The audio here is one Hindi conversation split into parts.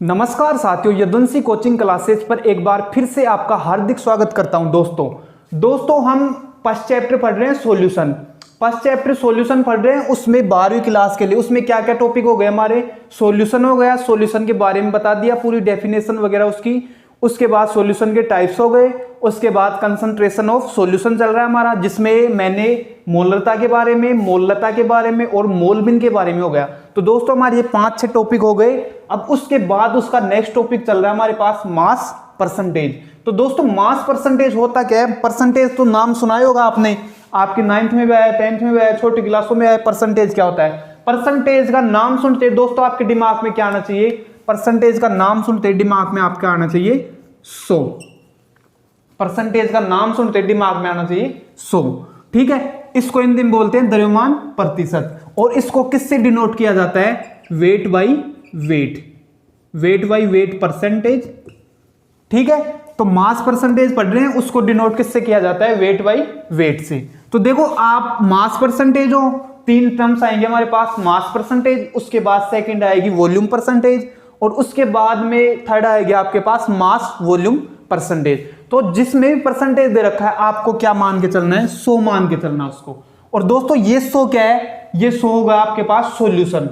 नमस्कार साथियों, यदुवंशी कोचिंग क्लासेस पर एक बार फिर से आपका हार्दिक स्वागत करता हूं। दोस्तों हम फर्स्ट चैप्टर पढ़ रहे हैं सॉल्यूशन। फर्स्ट चैप्टर सॉल्यूशन पढ़ रहे हैं, उसमें 12वीं क्लास के लिए उसमें क्या क्या टॉपिक हो गए हमारे। सॉल्यूशन हो गया, सॉल्यूशन के बारे में बता दिया, पूरी डेफिनेशन वगैरह उसकी। उसके बाद सॉल्यूशन के टाइप्स हो गए। उसके बाद कंसंट्रेशन ऑफ सॉल्यूशन चल रहा है हमारा, जिसमें मैंने मोलरता के बारे में, मोलता के बारे में और मोलबिन के बारे में हो गया। तो दोस्तों हमारे ये 5-6 टॉपिक हो गए। अब उसके बाद उसका नेक्स्ट टॉपिक चल रहा है हमारे पास मास परसेंटेज। तो दोस्तों मास परसेंटेज होता क्या है? परसेंटेज तो नाम सुना होगा आपने, आपके 9th में भी आया, 10th में भी आया, छोटी क्लासों में आया। परसेंटेज क्या होता है? परसेंटेज का नाम सुनते दोस्तों आपके दिमाग में क्या आना चाहिए? परसेंटेज का नाम सुनते दिमाग में आपका आना चाहिए 100। परसेंटेज का नाम सुनते दिमाग में आना चाहिए 100। ठीक है, इसको हिंदी में बोलते हैं द्रव्यमान प्रतिशत। और इसको किससे डिनोट किया जाता है? Weight by wait, weight by wait percentage. ठीक है, तो मास परसेंटेज पढ़ रहे हैं, उसको डिनोट किससे किया जाता है? वेट बाई वेट से। तो देखो आप मास परसेंटेज हो, 3 टर्म्स आएंगे हमारे पास, मास परसेंटेज, उसके बाद सेकंड आएगी वॉल्यूम परसेंटेज, और उसके बाद में थर्ड आएगी आपके पास मास वॉल्यूम परसेंटेज। तो जिसमें भी परसेंटेज दे रखा है आपको क्या मान के चलना है? 100 मान के चलना है उसको। और दोस्तों ये 100 क्या है? ये 100 होगा आपके पास सॉल्यूशन।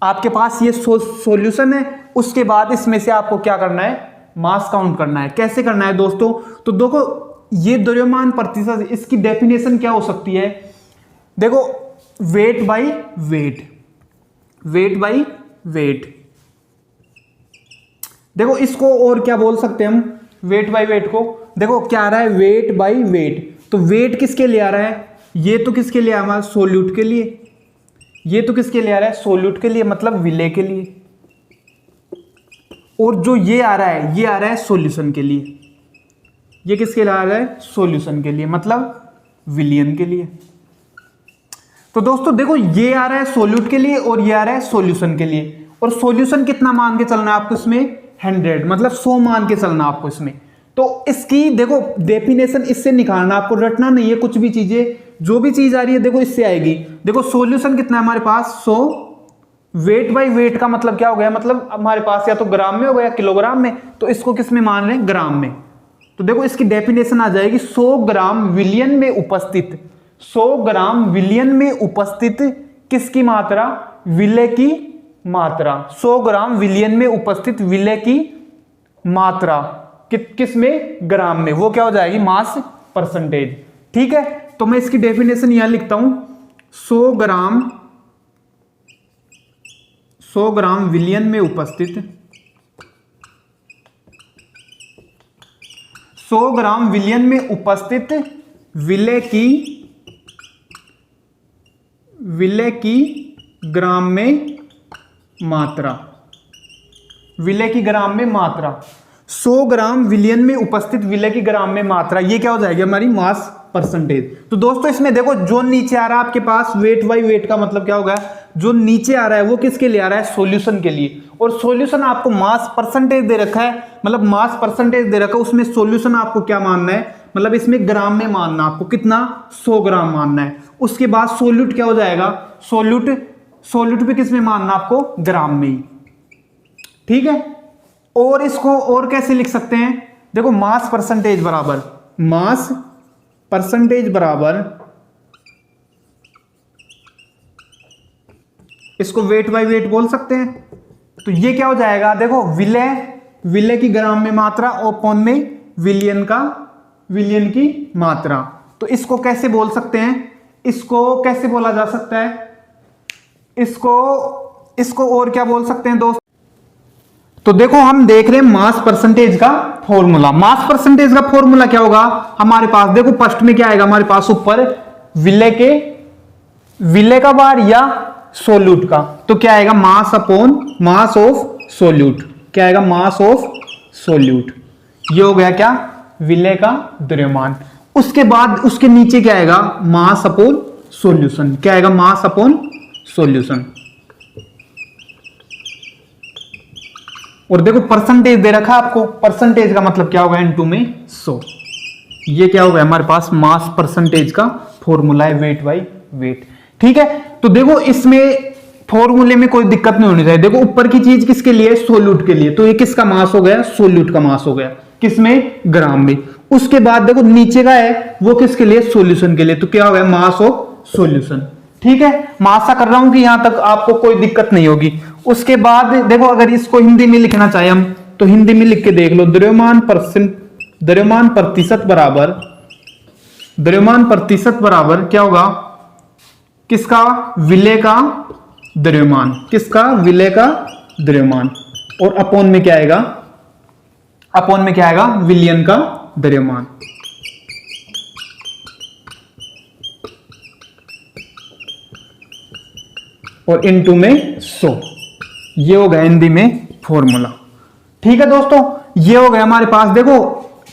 आपके पास ये सॉल्यूशन है, उसके बाद इसमें से आपको क्या करना है? मास काउंट करना है। कैसे करना है दोस्तों? तो देखो ये द्रव्यमान प्रतिशत, इसकी डेफिनेशन क्या हो सकती है? देखो weight by wait, weight by wait. देखो इसको और क्या बोल सकते हैं हम? वेट बाई वेट को देखो क्या आ रहा है? Weight by wait. तो वेट किसके लिए आ रहा है? ये तो किसके लिए आ रहा है? सोल्यूट के लिए। ये तो किसके लिए आ रहा है? सोल्यूट के लिए, मतलब विलय के लिए। और जो ये आ रहा है, ये आ रहा है सॉल्यूशन के लिए। ये किसके लिए आ रहा है? सॉल्यूशन के लिए, मतलब विलियन के लिए। तो दोस्तों देखो ये आ रहा है सोल्यूट के लिए और ये आ रहा है सॉल्यूशन के लिए। और सॉल्यूशन कितना मान के चलना है आपको इसमें? 100, मतलब 100 मान के चलना आपको इसमें। तो इसकी देखो डेफिनेशन इससे निकालना, आपको रटना नहीं है कुछ भी चीजें। जो भी चीज आ रही है देखो इससे आएगी। देखो सॉल्यूशन कितना है हमारे पास? 100। वेट बाई वेट का मतलब क्या हो गया? मतलब हमारे पास या तो ग्राम में हो गया, किलोग्राम में। तो इसको किस में मान रहे हैं? ग्राम में। तो देखो इसकी डेफिनेशन आ जाएगी 100 ग्राम विलियन में उपस्थित, 100 ग्राम विलियन में उपस्थित किसकी मात्रा? विलय की मात्रा। 100 ग्राम विलियन में उपस्थित विलय की मात्रा किस में? ग्राम में। वो क्या हो जाएगी? Mass percentage. ठीक है, तो मैं इसकी डेफिनेशन यहां लिखता हूं, 100 ग्राम विलियन में उपस्थित, 100 ग्राम विलियन में उपस्थित विलय की ग्राम में मात्रा, विलय की ग्राम में मात्रा। 100 ग्राम विलियन में उपस्थित विलय की ग्राम में मात्रा, ये क्या हो जाएगी? हमारी मास परसेंटेज। तो दोस्तों इसमें देखो जो नीचे आ रहा है आपके पास वेट बाई वेट का मतलब क्या होगा? जो नीचे आ रहा है वो किसके लिए आ रहा है? सॉल्यूशन के लिए। और सॉल्यूशन आपको मास परसेंटेज दे रखा है, मतलब मास परसेंटेज दे रखा है, उसमें सॉल्यूशन आपको क्या मानना है? मतलब इसमें ग्राम में मानना आपको। कितना? 100 ग्राम मानना है। उसके बाद सोल्यूट क्या हो जाएगा? सोल्यूट भी किस में मानना आपको? ग्राम में ही। ठीक है, और इसको और कैसे लिख सकते हैं? देखो मास परसेंटेज बराबर, मास परसेंटेज बराबर, इसको वेट बाई वेट बोल सकते हैं। तो ये क्या हो जाएगा? देखो विलय की ग्राम में मात्रा अपॉन में विलियन की मात्रा। तो इसको कैसे बोल सकते हैं? इसको कैसे बोला जा सकता है? इसको और क्या बोल सकते हैं दोस्त? तो देखो हम देख रहे हैं मास परसेंटेज का फॉर्मूला। मास परसेंटेज का फॉर्मूला क्या होगा हमारे पास? देखो फर्स्ट में क्या आएगा हमारे पास? ऊपर विलय का बार या सोल्यूट का। तो क्या आएगा? Mass upon mass of solute. क्या आएगा? Mass of solute. ये हो गया क्या? विलय का द्रव्यमान। उसके बाद उसके नीचे क्या आएगा? Mass upon solution. क्या आएगा? Mass upon solution. और देखो परसेंटेज दे रखा आपको, परसेंटेज का मतलब क्या होगा? इनटू में 100। ये क्या होगा हमारे पास? मास परसेंटेज का फॉर्मूला है वेट बाई वेट। ठीक है, तो देखो इसमें फॉर्मूले में कोई दिक्कत नहीं होनी चाहिए। देखो ऊपर की चीज किसके लिए, सोल्यूट के लिए, तो ये किसका मास हो गया, सोल्यूट का मास हो गया, किसमें, ग्राम में। उसके बाद देखो नीचे का है वो किसके लिए, सॉल्यूशन के लिए, तो क्या हो गया, मास ऑफ सॉल्यूशन। ठीक है, मैं आशा कर रहा हूं कि यहां तक आपको कोई दिक्कत नहीं होगी। उसके बाद देखो अगर इसको हिंदी में लिखना चाहे हम तो हिंदी में लिख के देख लो, द्रव्यमान प्रतिशत बराबर क्या होगा, किसका, विलय का द्रव्यमान, किसका, विलय का द्रव्यमान, और अपोन में क्या आएगा, अपोन में क्या आएगा, विलयन का द्रव्यमान। और इनटू में 100, ये हो गया हिंदी में फॉर्मूला। ठीक है दोस्तों, ये हो गया हमारे पास। देखो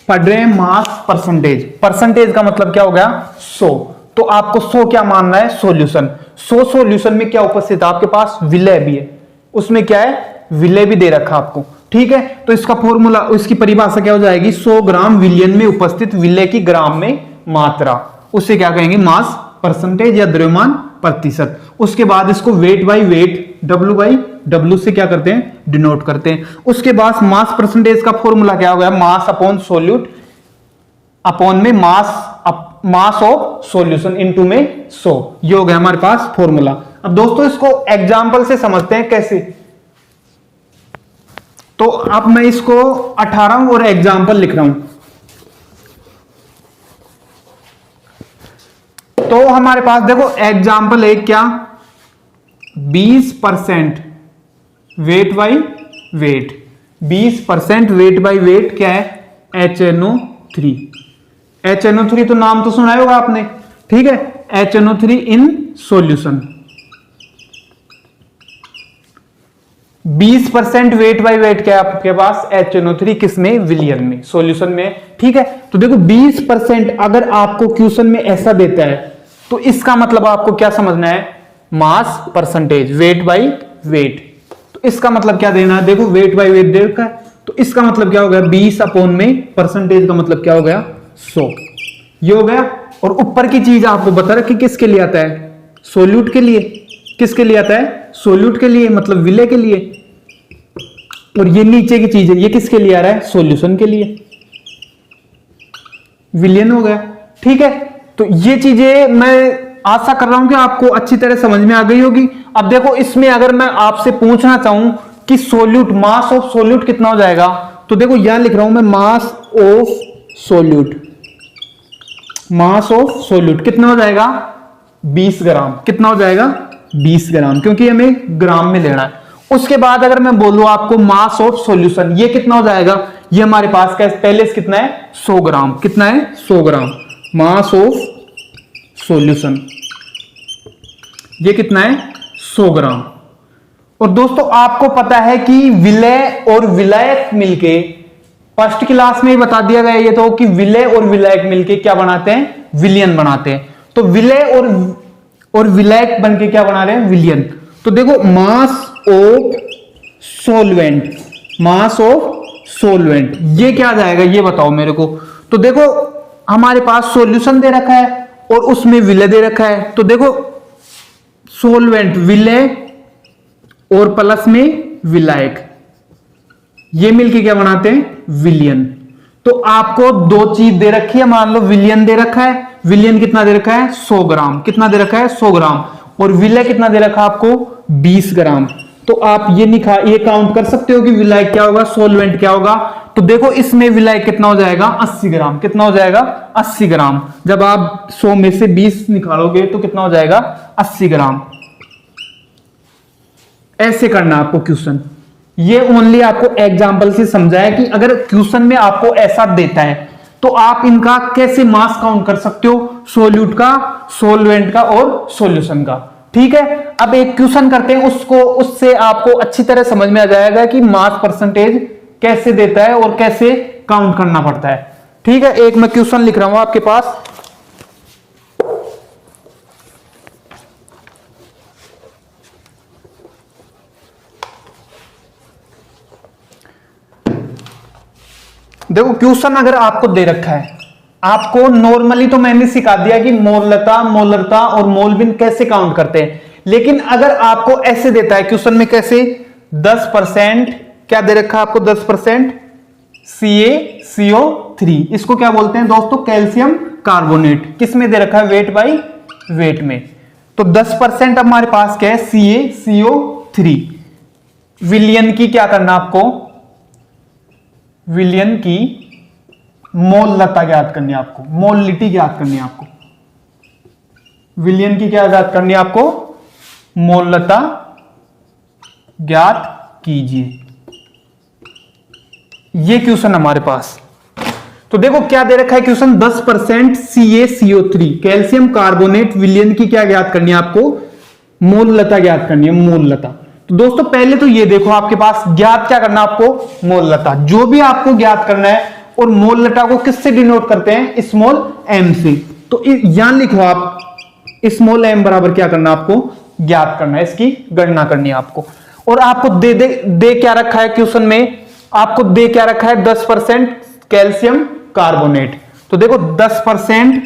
पढ़ रहे हैं मास परसेंटेज, परसेंटेज का मतलब क्या हो गया, 100, तो आपको 100 क्या मानना है, सॉल्यूशन। 100 सॉल्यूशन में क्या उपस्थित है आपके पास, विलय भी है, उसमें क्या है, विलय भी दे रखा आपको। ठीक है, तो इसका फॉर्मूला, इसकी परिभाषा क्या हो जाएगी, 100 ग्राम विलयन में उपस्थित विलय की ग्राम में मात्रा, उसे क्या कहेंगे, मास परसेंटेज या द्रव्यमान प्रतिशत। उसके बाद इसको weight by wait, W by W से क्या करते हैं, डिनोट करते हैं। उसके बाद मास परसेंटेज का फॉर्मूला क्या हो गया, मास अपॉन सोल्यूट, अपॉन में मास ऑफ सॉल्यूशन इनटू में 100, ये हो गया हमारे पास फॉर्मूला। अब दोस्तों इसको एग्जांपल से समझते हैं कैसे। तो अब मैं इसको 18 और एग्जांपल लिख रहा हूं। तो हमारे पास देखो एग्जांपल है क्या, 20% weight by wait, 20% weight by wait क्या है, HNO3। HNO3 तो नाम तो सुना होगा आपने, ठीक है, HNO3 in solution. 20% weight by wait क्या है आपके पास, HNO3 किसमें, विलियन में, सॉल्यूशन में। ठीक है, तो देखो 20% अगर आपको क्वेश्चन में ऐसा देता है तो इसका मतलब आपको क्या समझना है, mass percentage, weight by wait. तो इसका मतलब क्या देना है, देखो वेट बाई वेट दे रखा है, तो इसका मतलब क्या हो गया, 20 अपॉन में परसेंटेज का मतलब क्या हो गया, 100, ये हो गया। और ऊपर की चीज आपको बता रखी किसके लिए आता है, सोल्यूट के लिए, किसके लिए आता है, सोल्यूट के लिए, मतलब विलय के लिए। और ये नीचे की चीज है, ये किसके लिए आ रहा है, सॉल्यूशन के लिए, विलयन हो गया। ठीक है, तो ये चीजें मैं आशा कर रहा हूं कि आपको अच्छी तरह समझ में आ गई होगी। अब देखो इसमें अगर मैं आपसे पूछना चाहूं कि सोल्यूट, मास ऑफ सोल्यूट कितना हो जाएगा, तो देखो यहां लिख रहा हूं मैं, mass of solute, mass of solute कितना हो जाएगा, 20 ग्राम, कितना हो जाएगा, 20 ग्राम, क्योंकि हमें ग्राम में लेना है। उसके बाद अगर मैं बोलूं आपको मास ऑफ सॉल्यूशन, ये कितना हो जाएगा, ये हमारे पास क्या पहले से कितना है, 100 ग्राम, कितना है, 100 ग्राम, मास ऑफ सॉल्यूशन, ये कितना है, 100 ग्राम। और दोस्तों आपको पता है कि विलय और विलायक मिलके, फर्स्ट क्लास में ही बता दिया गया ये तो, कि विलय और विलायक मिलके क्या बनाते हैं, विलयन बनाते हैं। तो विलय और विलायक बनके क्या बना रहे हैं, विलयन। तो देखो mass of solvent, mass of solvent, ये क्या आ जाएगा, ये बताओ मेरे को। तो देखो हमारे पास सॉल्यूशन दे रखा है और उसमें विलय दे रखा है, तो देखो सॉल्वेंट विलय और प्लस में विलायक, ये मिलके क्या बनाते हैं, विलयन। तो आपको दो चीज दे रखी है, मान लो विलयन दे रखा है, विलयन कितना दे रखा है, 100 ग्राम, कितना दे रखा है, 100 ग्राम, और विलय कितना दे रखा है आपको, 20 ग्राम। तो आप ये काउंट कर सकते हो कि विलायक क्या होगा, सॉल्वेंट क्या होगा। तो देखो इसमें विलायक कितना हो जाएगा, 80 ग्राम, कितना हो जाएगा, 80 ग्राम। जब आप 100 में से 20 निकालोगे तो कितना हो जाएगा, 80 ग्राम। ऐसे करना आपको क्वेश्चन, ये ओनली आपको एग्जांपल से समझाया कि अगर क्वेश्चन में आपको ऐसा देता है तो आप इनका कैसे मास काउंट कर सकते हो, सोल्यूट का, सॉल्वेंट का और सॉल्यूशन का। ठीक है, अब एक क्वेश्चन करते हैं, उससे आपको अच्छी तरह समझ में आ जाएगा कि मास परसेंटेज कैसे देता है और कैसे काउंट करना पड़ता है। ठीक है, एक मैं क्वेश्चन लिख रहा हूं आपके पास। देखो क्वेश्चन अगर आपको दे रखा है, आपको नॉर्मली तो मैंने सिखा दिया कि मोलता, मोलरता और मोलबिन कैसे काउंट करते हैं, लेकिन अगर आपको ऐसे देता है क्वेश्चन में, कैसे 10% क्या दे रखा है आपको, 10% CaCO3, इसको क्या बोलते हैं दोस्तों, कैल्शियम कार्बोनेट। किस में दे रखा है, वेट बाई वेट में। तो 10% हमारे पास क्या है, CaCO3। विलयन की क्या करना आपको, विलयन की मोललता ज्ञात करनी है आपको, मोललिटी ज्ञात करनी है आपको। विलयन की क्या ज्ञात करनी है आपको, मोललता ज्ञात कीजिए। ये क्वेश्चन हमारे पास। तो देखो क्या दे रखा है क्वेश्चन, 10% CaCO3 कैल्शियम कार्बोनेट, विलयन की क्या ज्ञात करनी है आपको, मोललता ज्ञात करनी है, मोललता। तो दोस्तों पहले तो ये देखो आपके पास ज्ञात क्या करना आपको, मोललता। जो भी आपको ज्ञात करना है, और मोललता को किससे डिनोट करते हैं, स्मॉल m से। तो यहां लिखो आप, स्मॉल m बराबर क्या करना आपको, ज्ञात करना है, इसकी गणना करनी है आपको। और आपको दे क्या रखा है क्वेश्चन में, आपको दे क्या रखा है, 10% कैल्शियम कार्बोनेट। तो देखो 10%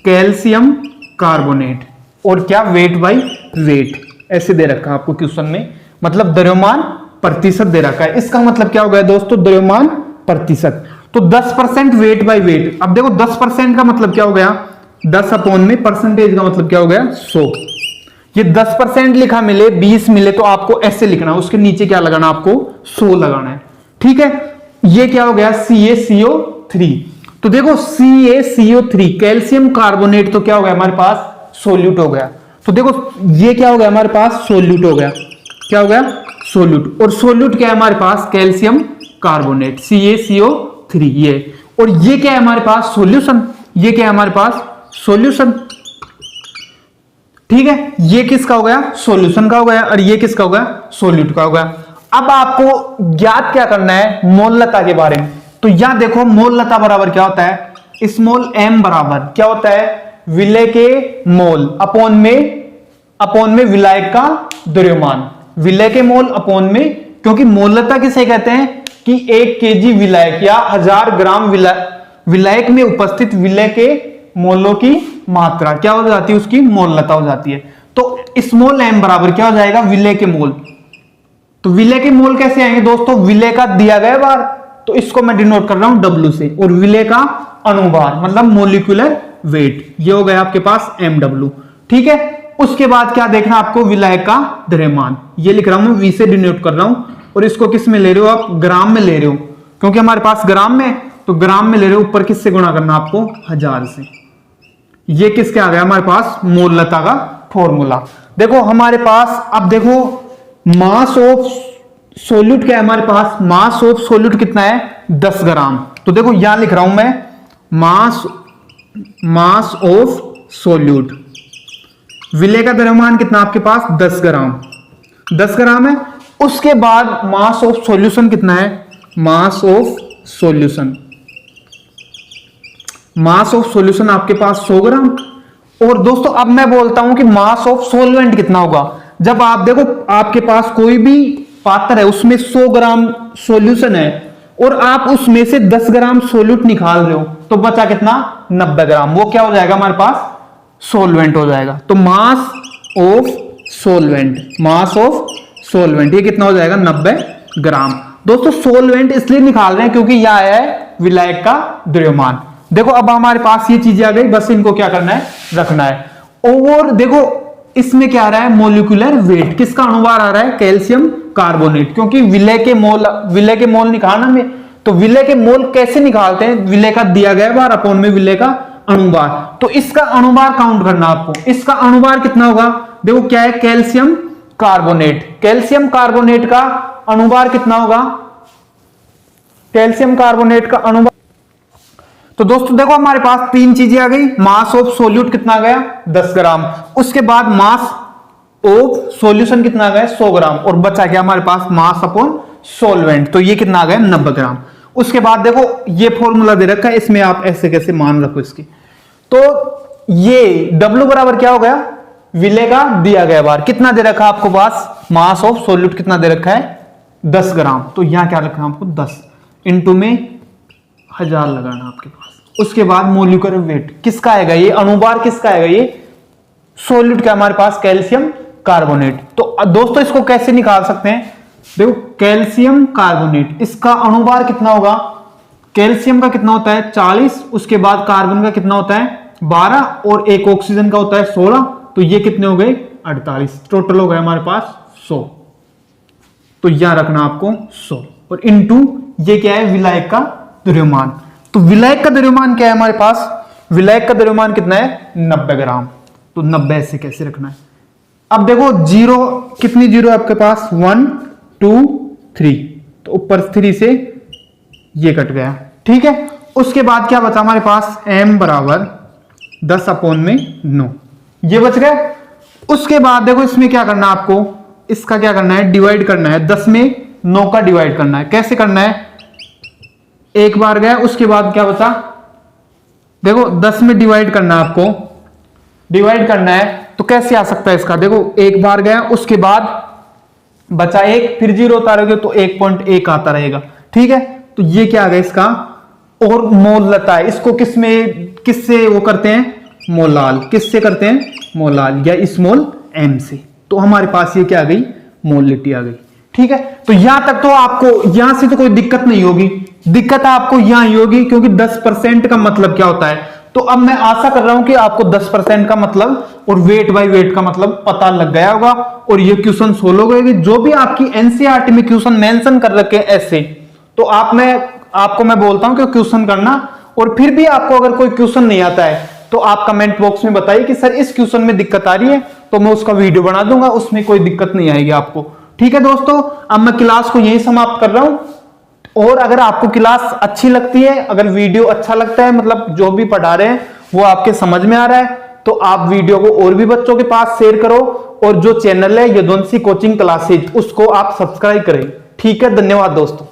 कैल्शियम कार्बोनेट और क्या, वेट बाई वेट, ऐसे दे रखा है आपको क्वेश्चन में, मतलब द्रव्यमान प्रतिशत दे रखा है। इसका मतलब क्या हो गया दोस्तों, द्रव्यमान प्रतिशत। तो 10% वेट बाई वेट। अब देखो 10% का मतलब क्या हो गया, 10 अपॉन में परसेंटेज का मतलब क्या हो गया, 100। ये 10% लिखा मिले, 20 मिले, तो आपको ऐसे लिखना है, उसके नीचे क्या लगाना आपको, 100 लगाना है। ठीक है, ये क्या हो गया, CaCO3। तो देखो CaCO3 कैल्शियम कार्बोनेट, तो क्या हो गया हमारे पास, सोल्यूट हो गया। तो देखो ये क्या हो गया हमारे पास, सोल्यूट हो गया। क्या हो गया, सोल्यूट। और सोल्यूट क्या है हमारे पास, कैल्शियम कार्बोनेट, CaCO3 ये। और ये क्या है हमारे पास, सॉल्यूशन। ये क्या है हमारे पास, सॉल्यूशन। ठीक है, ये किसका हो गया, सॉल्यूशन का हो गया, और ये किसका हो गया, सोल्यूट का हो गया। अब आपको ज्ञात क्या करना है, मोललता के बारे में। तो यहां देखो मोललता बराबर क्या होता है, स्मॉल m बराबर क्या होता है, विलय के मोल अपॉन में विलायक का द्रव्यमान। विलय के मोल अपॉन में, क्योंकि मोललता किसे कहते हैं कि 1 kg विलायक या 1000 ग्राम विलायक में उपस्थित विलय के मोलों की मात्रा क्या हो जाती है, उसकी मोललता हो जाती है। तो स्मॉल m बराबर क्या हो जाएगा, विलय के मोल। तो विलय के मोल कैसे आएंगे दोस्तों, विलय का दिया गया बार, तो इसको मैं डिनोट कर रहा हूं W से, और विलय का अणुभार मतलब मोलिकुलर वेट, ये हो गया आपके पास MW। ठीक है, उसके बाद क्या देखना आपको, विलायक का द्रव्यमान, ये लिख रहा हूं V से डिनोट कर रहा हूं। और इसको किस में ले रहे हो आप, ग्राम में ले रहे हो, क्योंकि हमारे पास ग्राम में, तो ग्राम में ले रहे हो, ऊपर किससे गुणा करना आपको, 1000 से। ये किसके आ गया हमारे पास, मोललता का फॉर्मूला। देखो हमारे पास, अब देखो मास ऑफ सोल्यूट क्या है हमारे पास, मास ऑफ सोल्यूट कितना है, 10 ग्राम। तो देखो यहां लिख रहा हूं मैं, मास ऑफ सोल्यूट, विलय का द्रव्यमान कितना आपके पास, 10 ग्राम, 10 ग्राम है। उसके बाद मास ऑफ सॉल्यूशन कितना है, mass of solution, mass of solution आपके पास 100 ग्राम। और दोस्तों अब मैं बोलता हूं कि मास ऑफ सॉल्वेंट कितना होगा। जब आप देखो आपके पास कोई भी पात्र है, उसमें 100 ग्राम सॉल्यूशन है, और आप उसमें से 10 ग्राम सोल्यूट निकाल रहे हो, तो बचा कितना, 90 ग्राम। वो क्या हो जाएगा हमारे पास, सोल्वेंट हो जाएगा। तो मास ऑफ सोल्वेंट, मास ऑफ सोल्वेंट ये कितना हो जाएगा, 90 ग्राम। दोस्तों सोल्वेंट इसलिए निकाल रहे हैं क्योंकि यह है विलायक का द्रव्यमान। देखो अब हमारे पास ये चीजें आ गई, बस इनको क्या करना है, रखना है। और देखो इसमें क्या आ रहा है, मोलिकुलर वेट, किसका अणुभार आ रहा है, कैल्शियम कार्बोनेट, क्योंकि विलय के मोल निकालना में। तो विलय के मोल कैसे निकालते हैं, विलय का दिया गया बार अपॉन में विलय का अणुभार। तो इसका अणुभार काउंट करना आपको, इसका अणुभार कितना होगा, देखो क्या है, कैल्शियम कार्बोनेट, कैल्शियम कार्बोनेट का अणुभार कितना होगा, कैल्शियम कार्बोनेट का अणुभार। तो दोस्तों देखो हमारे पास 3 चीजें आ गई, मास ऑफ सोल्यूट कितना आ गया, 10 ग्राम, उसके बाद मास ऑफ सॉल्यूशन कितना आ गया, 100 ग्राम, और बचा क्या हमारे पास, मास अपॉन सॉल्वेंट, तो ये कितना आ गया, 90 ग्राम। उसके बाद देखो ये फॉर्मूला दे रखा है, इसमें आप ऐसे कैसे मान रखो इसकी। तो ये W बराबर क्या हो गया, विलय का दिया गया बार, कितना दे रखा है आपको पास, मास ऑफ सोल्यूट कितना दे रखा है, 10 ग्राम। तो यहां क्या रखा है आपको, 10 इंटू में 1000 लगाना आपके पास। उसके बाद मोलिकुलर वेट किसका आएगा, ये अणुभार किसका आएगा, ये सोल्यूट का हमारे पास कैल्शियम कार्बोनेट। तो दोस्तों इसको कैसे निकाल सकते हैं, देखो कैल्शियम कार्बोनेट, इसका अणुभार कितना होगा, कैल्शियम का कितना होता है 40, उसके बाद कार्बन का कितना होता है 12 और एक ऑक्सीजन का होता है 16, तो ये कितने हो गए 48, टोटल हो गए हमारे पास 100। तो यहां रखना आपको 100 और इनटू ये क्या है विलायक का द्रव्यमान। तो विलायक का द्रव्यमान क्या है हमारे पास, विलायक का द्रव्यमान कितना है 90 ग्राम। तो 90 ऐसे कैसे रखना है। अब देखो जीरो, कितनी जीरो है आपके पास 1 2 3, तो ऊपर 3 से ये कट गया, ठीक है। उसके बाद क्या बचा हमारे पास m बराबर 10/9, ये बच गया। उसके बाद देखो इसमें क्या करना है आपको, इसका क्या करना है डिवाइड करना है, 10 में 9 का डिवाइड करना है। कैसे करना है, एक बार गया, उसके बाद क्या बचा, देखो 10 में डिवाइड करना है आपको, डिवाइड करना है तो कैसे आ सकता है इसका, देखो एक बार गया, उसके बाद बचा 1, फिर 0 उतारोगे तो 1.1 आता रहेगा, ठीक है। तो ये क्या आ गया इसका, और मोलता है, इसको किससे वो करते हैं मोलाल, किससे करते हैं मोलाल या स्मॉल m से। तो हमारे पास ये क्या आ गई मोलिटी आ गई, ठीक है। तो यहां तक तो आपको यहां से तो कोई दिक्कत नहीं होगी, दिक्कत आपको यहां ही होगी क्योंकि 10% का मतलब क्या होता है। तो अब मैं आशा कर रहा हूं कि आपको 10% का मतलब और वेट बाय वेट का मतलब पता लग गया होगा और ये क्वेश्चन सोल्व हो गए। जो भी आपकी एनसीईआरटी में क्वेश्चन मेंशन कर रखे हैं ऐसे, तो आपको मैं बोलता हूं कि क्वेश्चन करना, और फिर भी आपको अगर कोई क्वेश्चन नहीं आता है तो आप कमेंट बॉक्स में बताइए कि सर इस क्वेश्चन में दिक्कत आ रही है, तो मैं उसका वीडियो बना दूंगा, उसमें कोई दिक्कत नहीं आएगी आपको, ठीक है दोस्तों। अब मैं क्लास को यही समाप्त कर रहा हूं, और अगर आपको क्लास अच्छी लगती है, अगर वीडियो अच्छा लगता है, मतलब जो भी पढ़ा रहे हैं वो आपके समझ में आ रहा है, तो आप वीडियो को और भी बच्चों के पास शेयर करो, और जो चैनल है यदुवंशी कोचिंग क्लासेज उसको आप सब्सक्राइब करें, ठीक है। धन्यवाद दोस्तों।